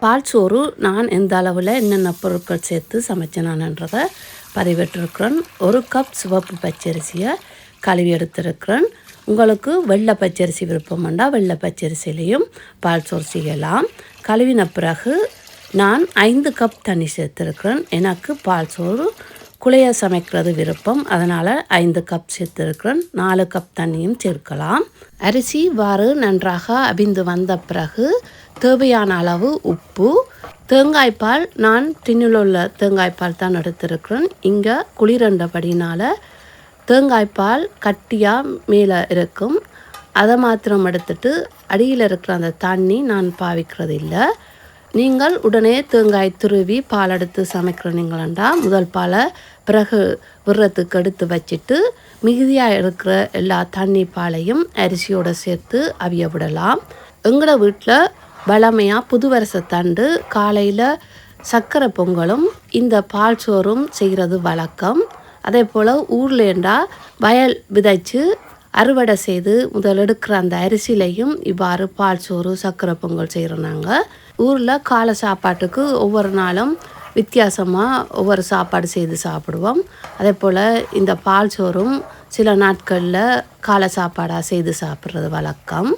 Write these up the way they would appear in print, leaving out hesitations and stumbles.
பால் சோறு நான் எந்த அளவில் என்னென்ன பொருட்கள் சேர்த்து சமைச்சேனான்றதை பதிவிட்டிருக்கிறேன். 1 கப் சிவப்பு பச்சரிசியை கழுவி எடுத்திருக்கிறேன். உங்களுக்கு வெள்ளை பச்சரிசி விருப்பம் வேண்டாம், வெள்ளை பச்சரிசிலையும் பால் சோறு செய்யலாம். கழுவின பிறகு நான் 5 கப் தண்ணி சேர்த்துருக்கிறேன். எனக்கு பால் சோறு குழைய சமைக்கிறது விருப்பம், அதனால் 5 கப் சேர்த்துருக்கிறேன். 4 கப் தண்ணியும் சேர்க்கலாம். அரிசி வாறு நன்றாக அபிந்து வந்த பிறகு தேவையான அளவு உப்பு, தேங்காய்ப்பால் நான் டின்னில் உள்ள தேங்காய்ப்பால் தான் எடுத்திருக்கிறேன். இங்கே குளிரண்டபடினால் தேங்காய்ப்பால் கட்டியாக மேலே இருக்கும், அதை மாத்திரம் எடுத்துட்டு அடியில் இருக்கிற அந்த தண்ணி நான் பாவிக்கிறது இல்லை. நீங்கள் உடனே தேங்காய் துருவி பால் எடுத்து சமைக்கிறீங்களா முதல் பாலை பிறகு விடுறதுக்கு எடுத்து வச்சுட்டு மிகுதியாக இருக்கிற எல்லா தண்ணி பாலையும் அரிசியோடு சேர்த்து அவிய விடலாம். எங்களோட வீட்டில் வளமையாக புது வருஷத்தண்டு காலையில் சர்க்கரை பொங்கலும் இந்த பால் சோறும் செய்கிறது வழக்கம். அதே போல் ஊர்லேண்டா வயல் விதைச்சு அறுவடை செய்து முதல் எடுக்கிற அந்த அரிசிலையும் இவ்வாறு பால் சோறு சர்க்கரை பொங்கல் செய்கிறோம். நாங்கள் ஊரில் காலை சாப்பாட்டுக்கு ஒவ்வொரு நாளும் வித்தியாசமாக ஒவ்வொரு சாப்பாடு செய்து சாப்பிடுவோம். அதே போல் இந்த பால் சோறும் சில நாட்களில் காலை சாப்பாடாக செய்து சாப்பிட்றது வழக்கம்.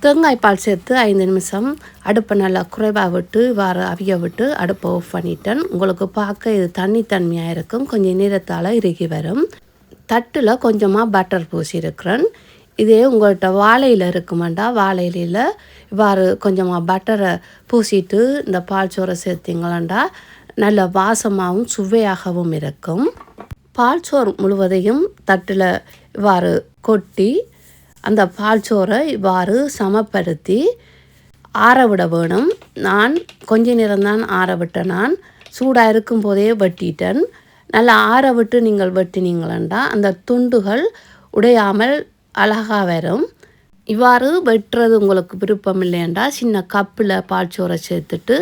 தேங்காய் பால் சேர்த்து 5 நிமிஷம் அடுப்பை நல்லா குறைவாக விட்டு அவிய விட்டு அடுப்பை ஆஃப் பண்ணிட்டேன். உங்களுக்கு பார்க்க இது தண்ணியாக இருக்கும், கொஞ்சம் நேரத்தால் இறுகி வரும். தட்டில் கொஞ்சமாக பட்டர் பூசி இருக்கிறேன். இதே உங்கள்கிட்ட வாழையில் இருக்குமாண்டா வாழையில இவ்வாறு கொஞ்சமாக பட்டரை பூசிட்டு இந்த பால் சோறை சேர்த்திங்களாண்டா நல்ல வாசமாகவும் சுவையாகவும் இருக்கும். பால் சோறு முழுவதையும் தட்டில் இவ்வாறு கொட்டி அந்த பால் சோறை இவ்வாறு சமப்படுத்தி ஆறவிட வேணும். நான் கொஞ்ச நேரம்தான் ஆறவிட்டேன். நான் சூடாக இருக்கும் போதே வெட்டிட்டேன். நல்லா ஆற விட்டு நீங்கள் வெட்டினீங்களா அந்த துண்டுகள் உடையாமல் அழகாக வரும். இவ்வாறு வெட்டுறது உங்களுக்கு விருப்பம் இல்லையண்டா சின்ன கப்பில் பால் சோறை சேர்த்துட்டு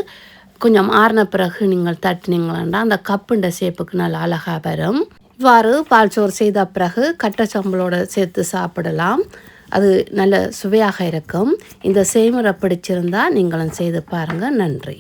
கொஞ்சம் ஆறின பிறகு நீங்கள் தட்டினீங்களாண்டா அந்த கப்புண்ட ஷேப்புக்கு நல்லா அழகாக வரும். இவ்வாறு பால் சோறு செய்த பிறகு கட்டை சம்பளோடு சேர்த்து சாப்பிடலாம். அது நல்ல சுவையாக இருக்கும். இந்த செய்முறை பிடிச்சிருந்தால் நீங்களும் செய்து பாருங்கள். நன்றி.